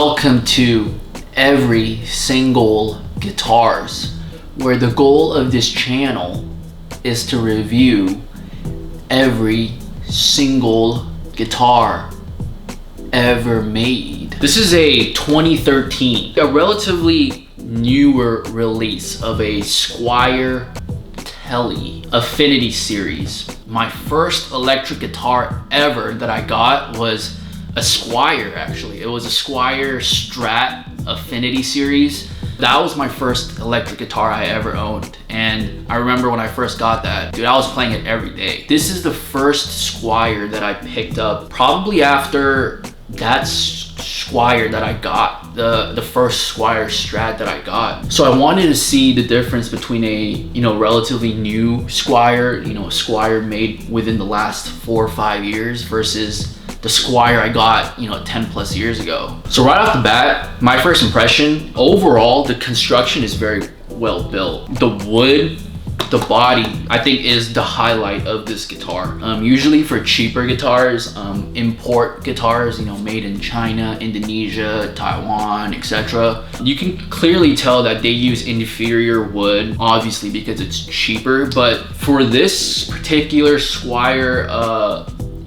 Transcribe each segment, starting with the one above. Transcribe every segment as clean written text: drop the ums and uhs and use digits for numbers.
Welcome to Every Single Guitars, where the goal of this channel is to review every single guitar ever made. This is a 2013, a relatively newer release of a Squier Tele Affinity series. My first electric guitar ever that I got was a Squier, actually. It was a Squier Strat Affinity series. That was my first electric guitar I ever owned. And I remember when I first got that, dude, I was playing it every day. This is the first Squier that I picked up probably after that Squier that I got, the first Squier Strat that I got. So I wanted to see the difference between a, relatively new Squier, a Squier made within the last 4 or 5 years versus the Squier I got, 10 plus years ago. So right off the bat, my first impression, overall, the construction is very well built. The wood, the body, I think is the highlight of this guitar. Usually for cheaper guitars, import guitars, made in China, Indonesia, Taiwan, etc. You can clearly tell that they use inferior wood, obviously because it's cheaper. But for this particular Squier,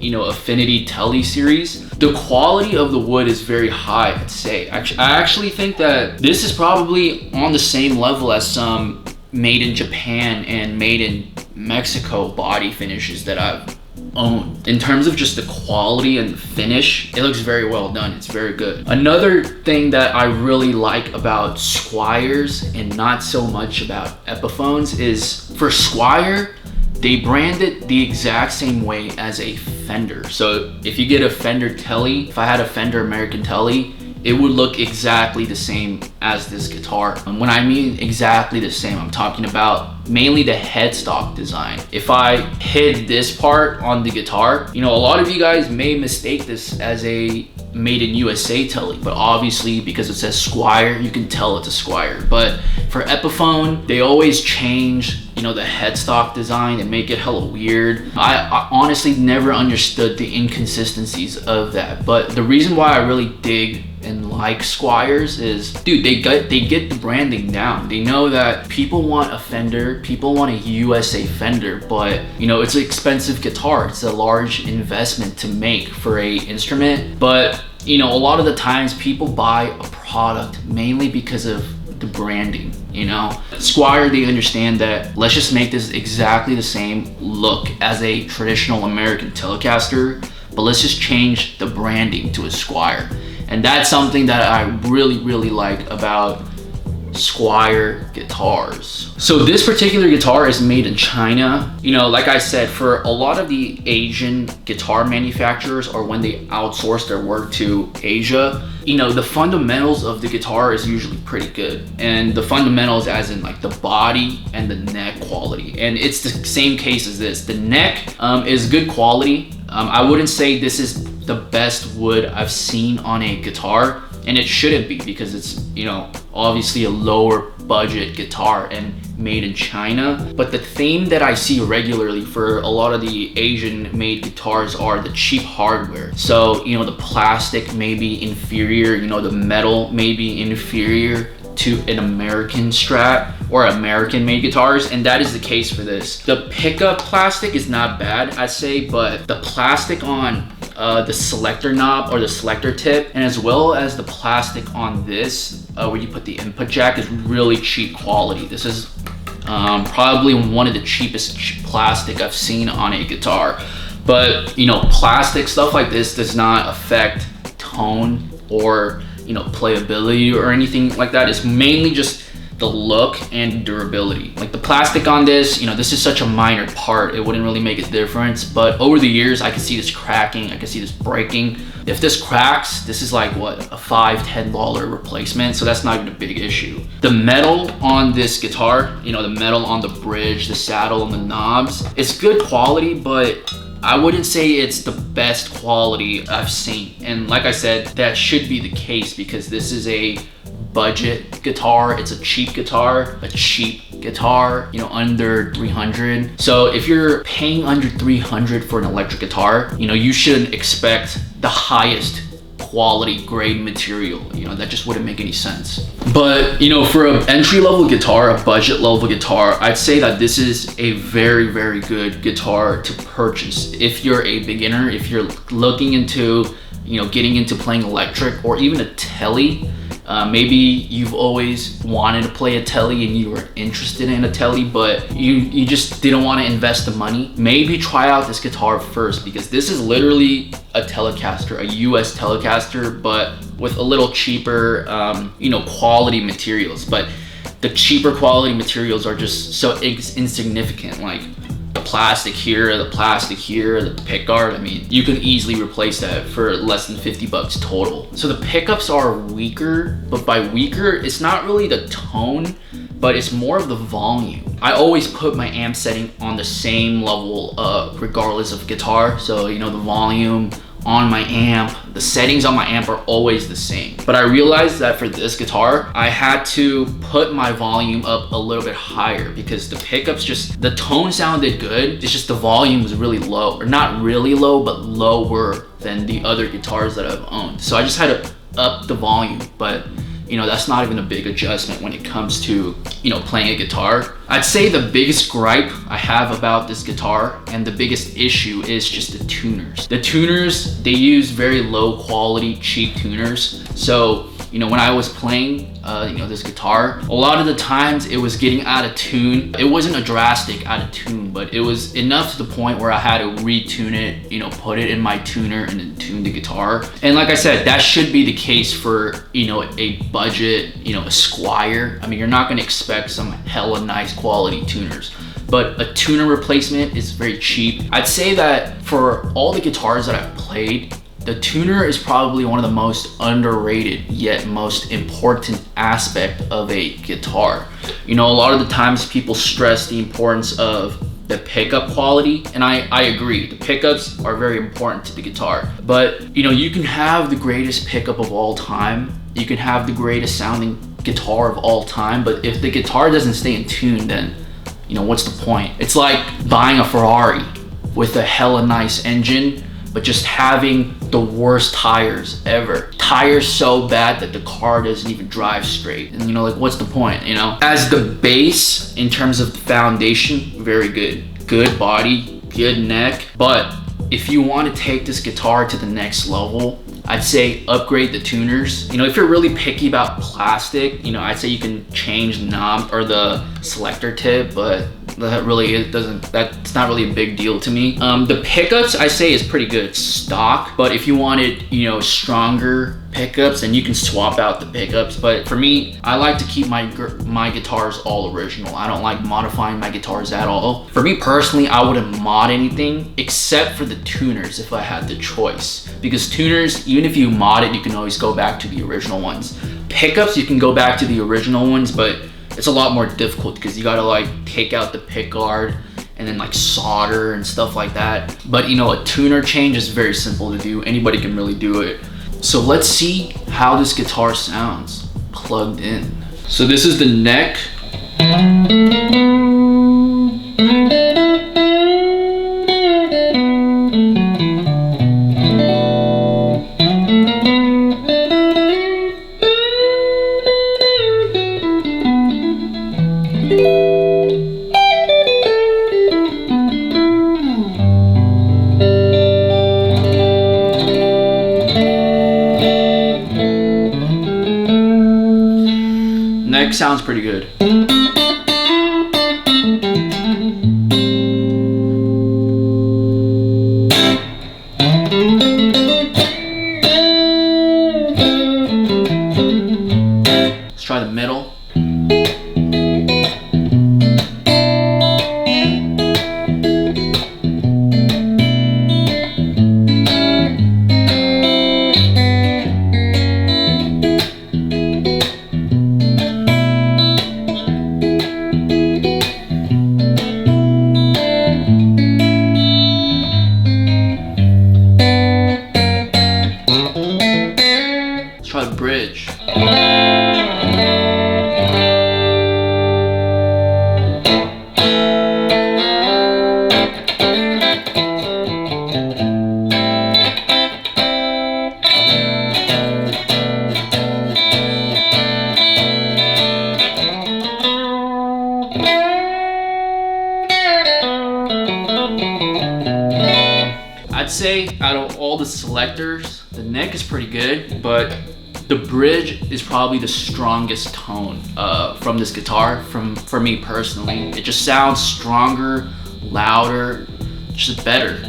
Affinity Tele series, the quality of the wood is very high, I'd say. I actually think that this is probably on the same level as some made in Japan and made in Mexico body finishes that I've owned. In terms of just the quality and the finish, it looks very well done. It's very good. Another thing that I really like about Squiers and not so much about Epiphones is for Squier, they brand it the exact same way as a Fender. So if you get a Fender Tele, if I had a Fender American Tele, it would look exactly the same as this guitar. And when I mean exactly the same, I'm talking about mainly the headstock design. If I hid this part on the guitar, a lot of you guys may mistake this as a made in USA Tele, but obviously because it says Squier, you can tell it's a Squier. But for Epiphone, they always change the headstock design and make it hella weird. I honestly never understood the inconsistencies of that. But the reason why I really dig and like Squiers is, dude, they get the branding down. They know that people want a Fender, people want a USA Fender, but it's an expensive guitar. It's a large investment to make for a instrument. But a lot of the times people buy a product mainly because of the branding. Squier, they understand that let's just make this exactly the same look as a traditional American Telecaster, but let's just change the branding to a Squier. And that's something that I really like about Squier guitars. So this particular guitar is made in China. Like I said, for a lot of the Asian guitar manufacturers, or when they outsource their work to Asia, the fundamentals of the guitar is usually pretty good. And the fundamentals as in like the body and the neck quality. And it's the same case as this. The neck is good quality. I wouldn't say this is the best wood I've seen on a guitar, and it shouldn't be because it's obviously a lower budget guitar and made in China. But the theme that I see regularly for a lot of the Asian made guitars are the cheap hardware. So the plastic may be inferior, the metal may be inferior to an American Strat or American made guitars, and that is the case for this. The pickup plastic is not bad, I'd say, but the plastic on the selector knob or the selector tip, and as well as the plastic on this where you put the input jack, is really cheap quality. This is probably one of the cheapest plastic I've seen on a guitar. But plastic stuff like this does not affect tone or playability or anything like that. It's mainly just the look and durability. Like the plastic on this, this is such a minor part, it wouldn't really make a difference. But over the years, I can see this cracking, I can see this breaking. If this cracks, this is like what, a $5-10 replacement, so that's not even a big issue. The metal on this guitar, the metal on the bridge, the saddle, and the knobs, it's good quality, but I wouldn't say it's the best quality I've seen. And like I said, that should be the case because this is a budget guitar. It's a cheap guitar, under 300. So if you're paying under 300 for an electric guitar, you shouldn't expect the highest quality grade material. You know, that just wouldn't make any sense. But, you know, for an entry-level guitar, a budget-level guitar, I'd say that this is a very, very good guitar to purchase. If you're a beginner, if you're looking into, you know, getting into playing electric or even a Tele, maybe you've always wanted to play a Tele and you were interested in a Tele, but you just didn't want to invest the money. Maybe try out this guitar first, because this is literally a Telecaster, a US Telecaster, but with a little cheaper, you know, quality materials. But the cheaper quality materials are just so insignificant, like the plastic here, the plastic here, the pickguard. I mean, you can easily replace that for less than 50 bucks total. So the pickups are weaker, but by weaker, it's not really the tone, but it's more of the volume. I always put my amp setting on the same level regardless of guitar. So, you know, the volume on my amp, the settings on my amp are always the same. But I realized that for this guitar, I had to put my volume up a little bit higher, because the pickups just, the tone sounded good, it's just the volume was really low, or not really low, but lower than the other guitars that I've owned. So I just had to up the volume, but you know, that's not even a big adjustment when it comes to, you know, playing a guitar. I'd say the biggest gripe I have about this guitar, and the biggest issue, is just the tuners. The tuners, they use very low quality, cheap tuners. So, you know, when I was playing, you know, this guitar, a lot of the times it was getting out of tune. It wasn't a drastic out of tune, but it was enough to the point where I had to retune it, you know, put it in my tuner and then tune the guitar. And like I said, that should be the case for, you know, a budget, you know, a Squier. I mean, you're not gonna expect some hella nice quality tuners, but a tuner replacement is very cheap. I'd say that for all the guitars that I've played, the tuner is probably one of the most underrated yet most important aspect of a guitar. You know, a lot of the times people stress the importance of the pickup quality, and I agree, the pickups are very important to the guitar. But, you know, you can have the greatest pickup of all time, you can have the greatest sounding guitar of all time, but if the guitar doesn't stay in tune, then, you know, what's the point? It's like buying a Ferrari with a hella nice engine, but just having the worst tires ever. Tires so bad that the car doesn't even drive straight. And you know, like, what's the point, you know? As the base, in terms of the foundation, very good. Good body, good neck. But if you want to take this guitar to the next level, I'd say upgrade the tuners. You know, if you're really picky about plastic, you know, I'd say you can change the knob or the selector tip, but that really that's not really a big deal to me. The pickups, I say, is pretty good stock, but if you wanted, you know, stronger pickups, then you can swap out the pickups. But for me, I like to keep my guitars all original. I don't like modifying my guitars at all. For me personally, I wouldn't mod anything except for the tuners if I had the choice, because tuners, even if you mod it, you can always go back to the original ones. Pickups, you can go back to the original ones, but it's a lot more difficult because you gotta like take out the pickguard and then like solder and stuff like that. But you know, a tuner change is very simple to do. Anybody can really do it. So let's see how this guitar sounds plugged in. So this is the neck. Neck sounds pretty good. Let's try the middle. Try the bridge. say out of all the selectors, the neck is pretty good, but the bridge is probably the strongest tone from this guitar, for me personally. It just sounds stronger, louder, just better.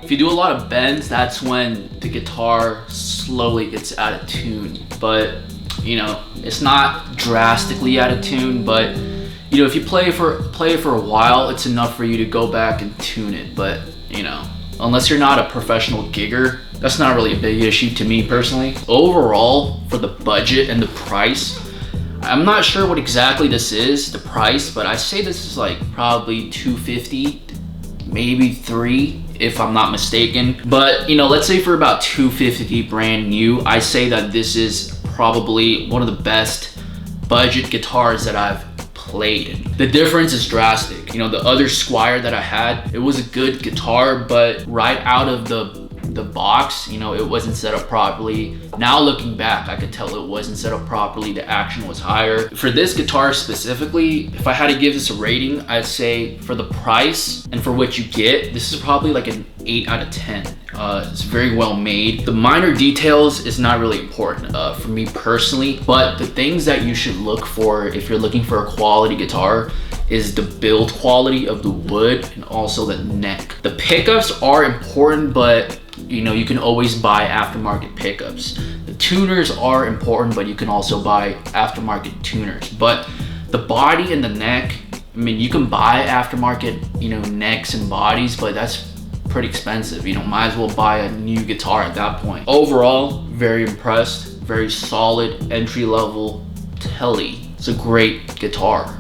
If you do a lot of bends, that's when the guitar slowly gets out of tune. But you know, it's not drastically out of tune, but you know, if you play it for a while, it's enough for you to go back and tune it. But you know, unless you're not a professional gigger, that's not really a big issue to me personally. Overall, for the budget and the price, I'm not sure what exactly this is, the price, but I say this is like probably $250, maybe $300 if I'm not mistaken. But you know, let's say for about $250 brand new, I say that this is probably one of the best budget guitars that I've played. The difference is drastic. You know, the other Squier that I had, it was a good guitar, but right out of the box, you know, it wasn't set up properly. Now looking back, I could tell it wasn't set up properly. The action was higher. For this guitar specifically, if I had to give this a rating, I'd say for the price and for what you get, this is probably like an 8 out of 10. It's very well made. The minor details is not really important for me personally, but the things that you should look for if you're looking for a quality guitar is the build quality of the wood and also the neck. The pickups are important, but you know, you can always buy aftermarket pickups. The tuners are important, but you can also buy aftermarket tuners. But the body and the neck, I mean, you can buy aftermarket, you know, necks and bodies, but that's pretty expensive. You know, might as well buy a new guitar at that point. Overall, very impressed. Very solid entry-level Tele. It's a great guitar.